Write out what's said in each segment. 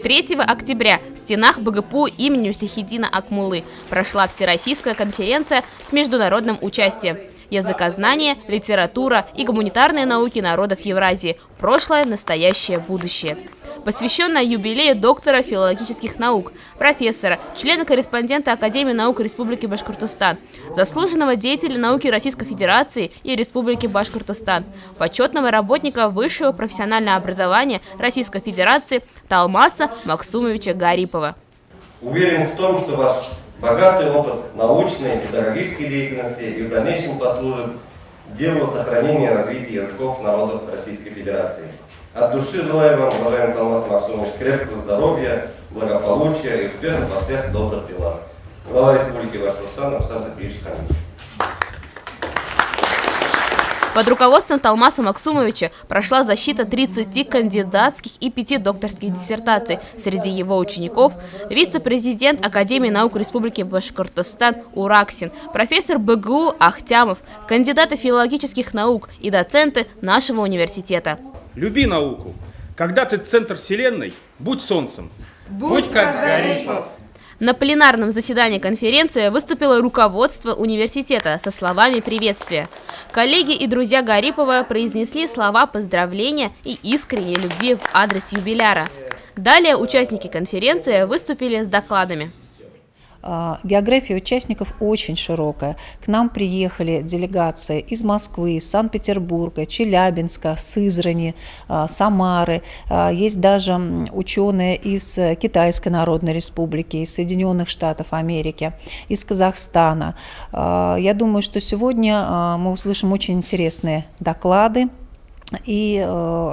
3 октября в стенах БГПУ имени Муфтихиддина Акмуллы прошла всероссийская конференция с международным участием. Языкознание, литература и гуманитарные науки народов Евразии. Прошлое, настоящее, будущее. Посвященная юбилею доктора филологических наук, профессора, члена-корреспондента Академии наук Республики Башкортостан, заслуженного деятеля науки Российской Федерации и Республики Башкортостан, почетного работника высшего профессионального образования Российской Федерации Талмаса Максумовича Гарипова. Уверен в том, что ваш богатый опыт научной и педагогической деятельности и в дальнейшем послужит делу сохранения и развития языков народов Российской Федерации. От души желаю вам, уважаемый Талмас Максумович, крепкого здоровья, благополучия и успехов во всех добрых делах. Глава Республики Башкортостан Рустам Закиевич Хамидович. Под руководством Талмаса Максумовича прошла защита 30 кандидатских и 5 докторских диссертаций. Среди его учеников вице-президент Академии наук Республики Башкортостан Ураксин, профессор БГУ Ахтямов, кандидаты филологических наук и доценты нашего университета. Люби науку. Когда ты центр вселенной, будь солнцем. Будь как Гарипов. На пленарном заседании конференции выступило руководство университета со словами приветствия. Коллеги и друзья Гарипова произнесли слова поздравления и искренней любви в адрес юбиляра. Далее участники конференции выступили с докладами. География участников очень широкая. К нам приехали делегации из Москвы, Санкт-Петербурга, Челябинска, Сызрани, Самары. Есть даже ученые из Китайской Народной Республики, из Соединенных Штатов Америки, из Казахстана. Я думаю, что сегодня мы услышим очень интересные доклады и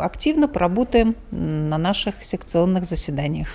активно поработаем на наших секционных заседаниях.